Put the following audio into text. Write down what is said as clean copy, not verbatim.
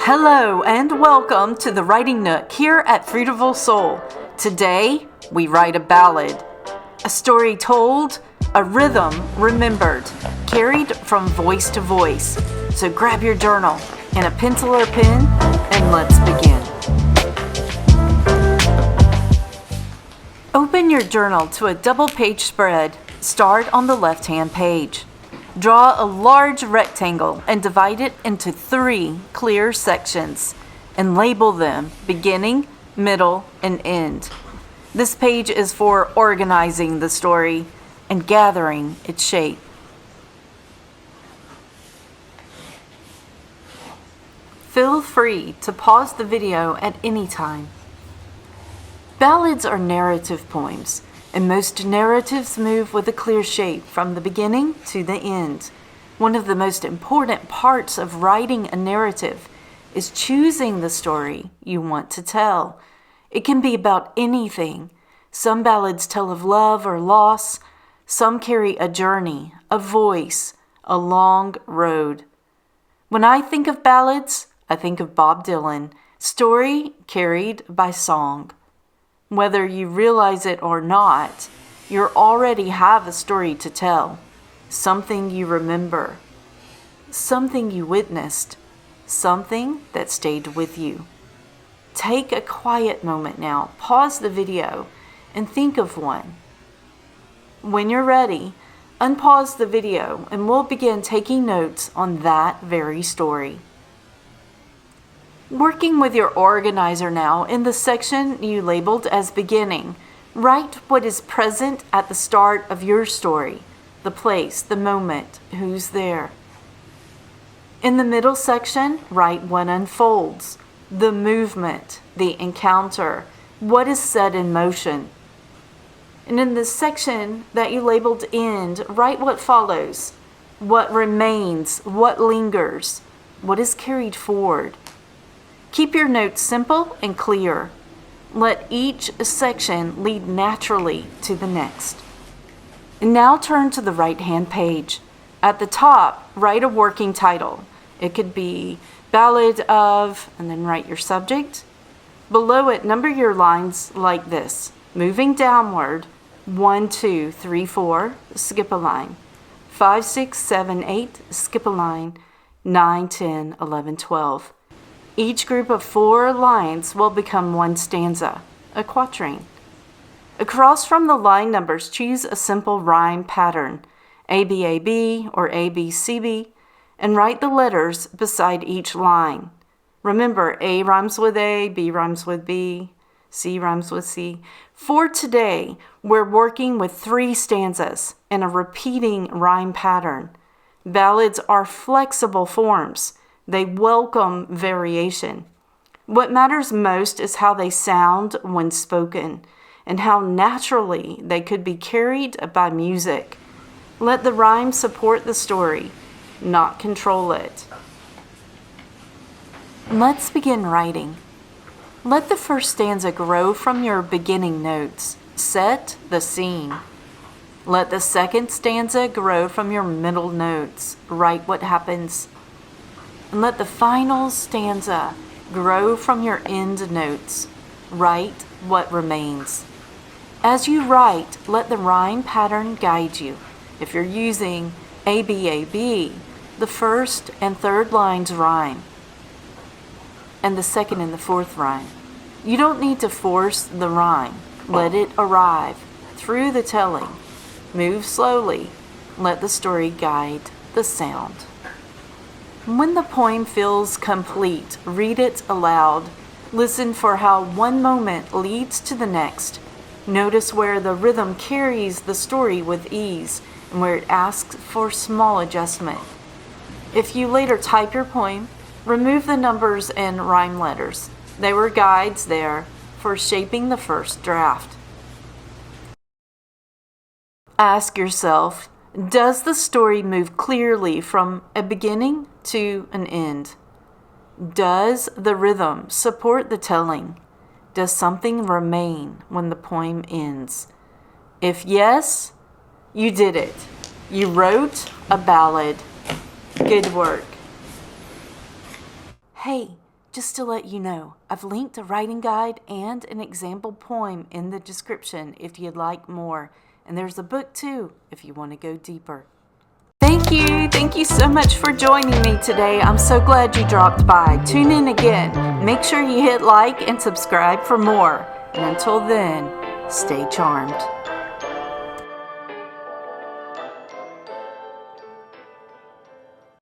Hello and welcome to the Writing Nook here at Fruitiful Soul. Today, we write a ballad. A story told, a rhythm remembered, carried from voice to voice. So grab your journal and a pencil or pen and let's begin. Open your journal to a double-page spread. Start on the left-hand page. Draw a large rectangle and divide it into 3 clear sections and label them beginning, middle, and end. This page is for organizing the story and gathering its shape. Feel free to pause the video at any time. Ballads are narrative poems, and most narratives move with a clear shape from the beginning to the end. One of the most important parts of writing a narrative is choosing the story you want to tell. It can be about anything. Some ballads tell of love or loss. Some carry a journey, a voice, a long road. When I think of ballads, I think of Bob Dylan, story carried by song. Whether you realize it or not, you already have a story to tell, something you remember, something you witnessed, something that stayed with you. Take a quiet moment now, pause the video, and think of one. When you're ready, unpause the video and we'll begin taking notes on that very story. Working with your organizer now, in the section you labeled as beginning, write what is present at the start of your story, the place, the moment, who's there. In the middle section, write what unfolds, the movement, the encounter, what is set in motion. And in the section that you labeled end, write what follows, what remains, what lingers, what is carried forward. Keep your notes simple and clear. Let each section lead naturally to the next. And now turn to the right-hand page. At the top, write a working title. It could be Ballad of, and then write your subject. Below it, number your lines like this. Moving downward, 1, 2, 3, 4, skip a line. 5, 6, 7, 8, skip a line. 9, 10, 11, 12. Each group of 4 lines will become one stanza, a quatrain. Across from the line numbers, choose a simple rhyme pattern, ABAB or ABCB, and write the letters beside each line. Remember, A rhymes with A, B rhymes with B, C rhymes with C. For today, we're working with 3 stanzas and a repeating rhyme pattern. Ballads are flexible forms. They welcome variation. What matters most is how they sound when spoken and how naturally they could be carried by music. Let the rhyme support the story, not control it. Let's begin writing. Let the first stanza grow from your beginning notes. Set the scene. Let the second stanza grow from your middle notes. Write what happens. And let the final stanza grow from your end notes. Write what remains. As you write, let the rhyme pattern guide you. If you're using ABAB, the first and third lines rhyme, and the second and the fourth rhyme. You don't need to force the rhyme. Let it arrive through the telling. Move slowly. Let the story guide the sound. When the poem feels complete, read it aloud. Listen for how one moment leads to the next. Notice where the rhythm carries the story with ease and where it asks for small adjustment. If you later type your poem, remove the numbers and rhyme letters. They were guides there for shaping the first draft. Ask yourself, does the story move clearly from a beginning to an end? Does the rhythm support the telling? Does something remain when the poem ends? If yes, you did it. You wrote a ballad. Good work. Hey, just to let you know, I've linked a writing guide and an example poem in the description if you'd like more. And there's a book too if you want to go deeper. Thank you. Thank you so much for joining me today. I'm so glad you dropped by. Tune in again. Make sure you hit like and subscribe for more. And until then, stay charmed.